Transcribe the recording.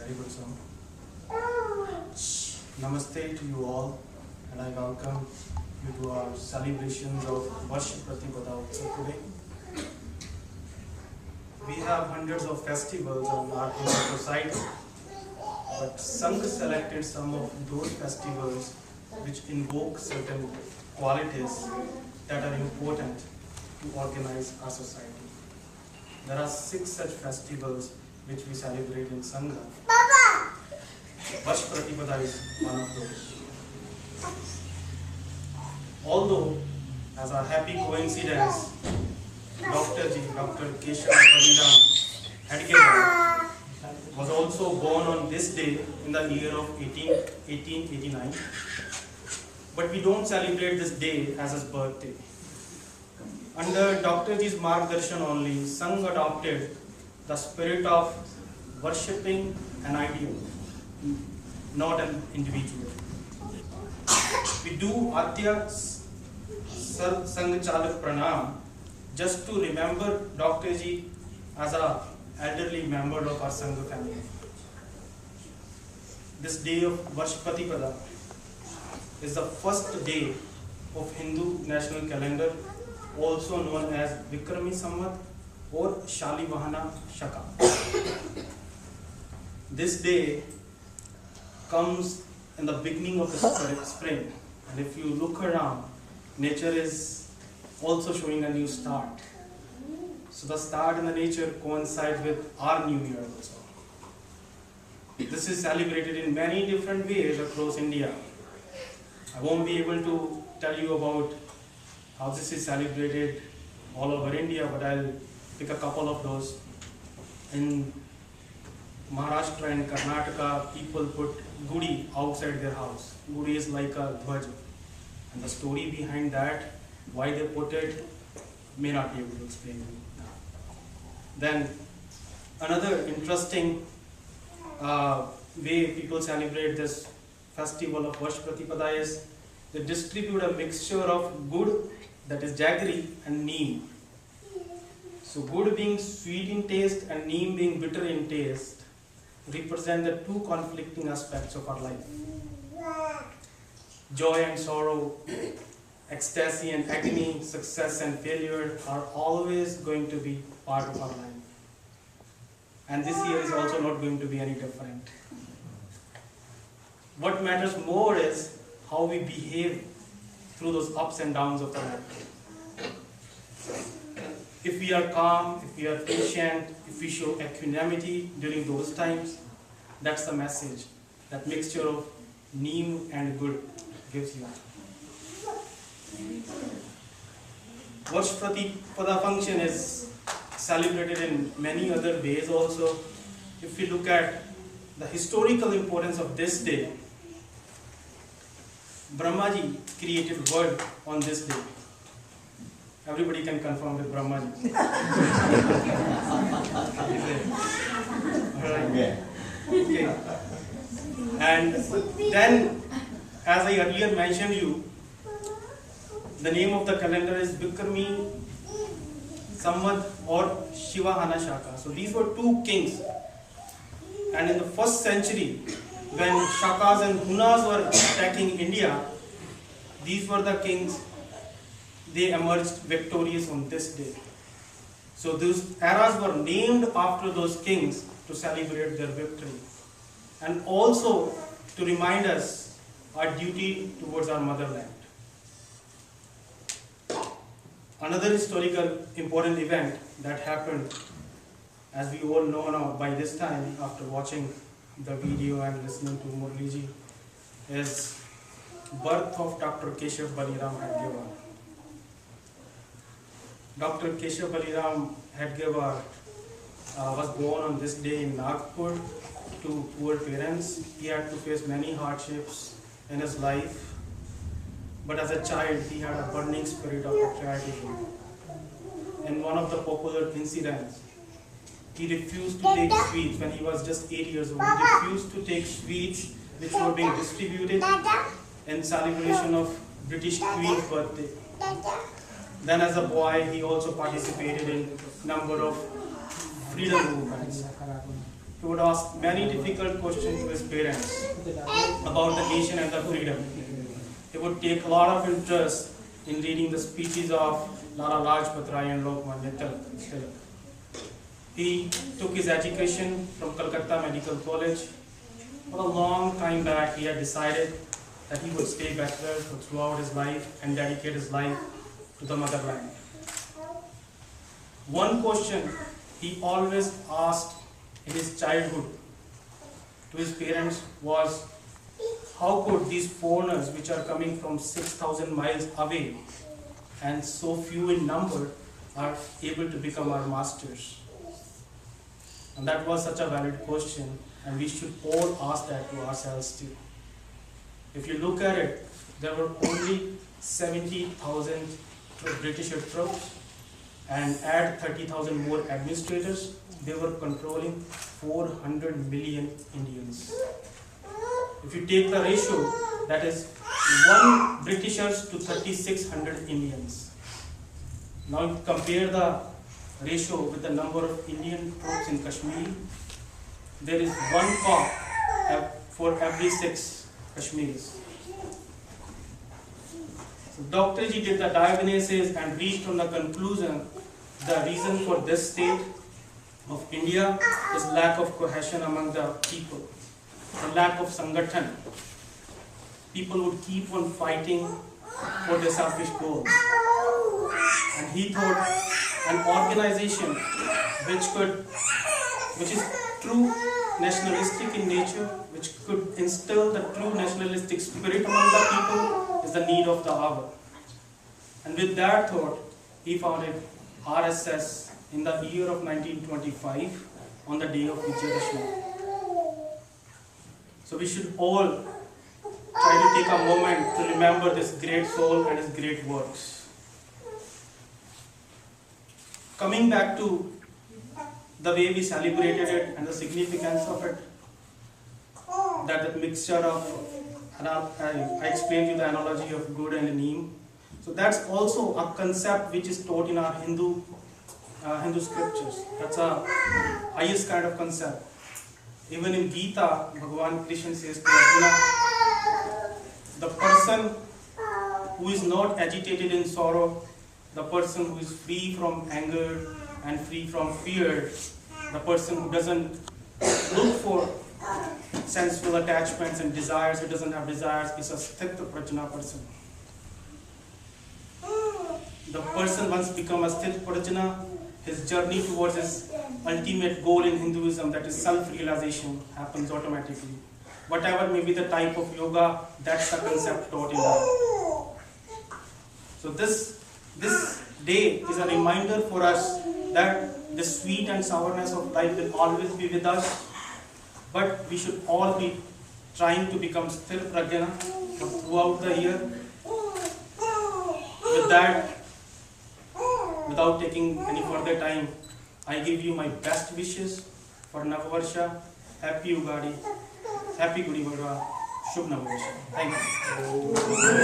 Very good song. Namaste to you all, and I welcome you to our celebrations of Varsh Pratipada Utsav today. We have hundreds of festivals in our Hindu society, but Sangh selected some of those festivals which invoke certain qualities that are important to organize our society. There are 6 such festivals which we celebrate in Sangha. Varsh Pratipada is one of those. Although, as a happy coincidence, Dr. Keshav Baliram Hedgewar was also born on this day in the year of 1889. But we don't celebrate this day as his birthday. Under Dr. Ji's margdarshan only, Sangh adopted the spirit of worshipping an ideal, not an individual. We do Adya Sangh Chalak Pranam just to remember Dr. Ji as an elderly member of our Sangh family. This day of Varsh Pratipada is the first day of Hindu national calendar, also known as Vikrami Samvat or Shalivahana Shaka. This day comes in the beginning of the spring, and if you look around, nature is also showing a new start. So the start in the nature coincides with our new year also. This is celebrated in many different ways across India. I won't be able to tell you about how this is celebrated all over India, but I'll pick a couple of those. In Maharashtra and Karnataka, people put gudi outside their house. Gudi is like a dhwaj. And the story behind that, why they put it, may not be able to explain now. Then another interesting way people celebrate this festival of Varsh Pratipada is they distribute a mixture of good, that is jaggery, and neem. So good being sweet in taste and neem being bitter in taste represent the two conflicting aspects of our life. Joy and sorrow, ecstasy and agony, success and failure are always going to be part of our life. And this year is also not going to be any different. What matters more is how we behave through those ups and downs of our life. If we are calm, if we are patient, if we show equanimity during those times, that's the message that mixture of neem and good gives you. Varsh Pratipada function is celebrated in many other ways also. If we look at the historical importance of this day, Brahmaji created world on this day. Everybody can confirm with Brahmaji. Alright. Okay. And then, as I earlier mentioned you, the name of the calendar is Vikrami Samvat or Shivahana Shaka. So these were 2 kings. And in the 1st century, when Shakas and Hunas were attacking India, these were the kings. They emerged victorious on this day. So those eras were named after those kings to celebrate their victory. And also to remind us our duty towards our motherland. Another historical important event that happened, as we all know now by this time after watching the video and listening to Murliji, is birth of Dr. Keshav Baliram Hedgewar. Dr. Keshav Baliram Hedgewar was born on this day in Nagpur to poor parents. He had to face many hardships in his life, but as a child he had a burning spirit of patriotism. In one of the popular incidents, he refused to take sweets when he was just 8 years old. He refused to take sweets which were being distributed in celebration of British Queen's birthday. Then as a boy, he also participated in a number of freedom movements. he would ask many difficult questions to his parents about the nation and the freedom. He would take a lot of interest in reading the speeches of Lala Lajpat Rai and Lokmanya Tilak. He took his education from Calcutta Medical College. For a long time back, he had decided that he would stay bachelor throughout his life and dedicate his life to the motherland. One question he always asked in his childhood to his parents was, how could these foreigners which are coming from 6,000 miles away and so few in number are able to become our masters? And that was such a valid question, and we should all ask that to ourselves too. If you look at it, there were only 70,000 British troops, and add 30,000 more administrators, they were controlling 400 million Indians. If you take the ratio, that is 1 Britishers to 3,600 Indians. Now compare the ratio with the number of Indian troops in Kashmir. There is 1 cop for every 6 Kashmiris. So Dr. Ji did the diagnosis and reached from the conclusion the reason for this state of India is lack of cohesion among the people, the lack of sangathan. People would keep on fighting for their selfish goals. And he thought an organization which is true nationalistic in nature, which could instill the true nationalistic spirit among the people is the need of the hour. And with that thought, he founded RSS in the year of 1925 on the day of Vijayadashmi. So we should all try to take a moment to remember this great soul and his great works. Coming back to the way we celebrated it and the significance of it, that the mixture of, and I explained you the analogy of good and neem. So that's also a concept which is taught in our Hindu scriptures. That's a highest kind of concept. Even in Gita, Bhagavan Krishna says to Arjuna, the person who is not agitated in sorrow, the person who is free from anger and free from fear, the person who doesn't look for sensual attachments and desires, who doesn't have desires, is a sthita prajna person. The person once become a sthita prajna, his journey towards his ultimate goal in Hinduism, that is self-realization, happens automatically. Whatever may be the type of yoga, that's the concept taught in that. So this day is a reminder for us that the sweet and sourness of life will always be with us, but we should all be trying to become still prajna throughout the year. With that, without taking any further time, I give you my best wishes for Navavarsha. Happy Ugadi, Happy Gudi Padwa, Shubh Navavarsha. Thank you.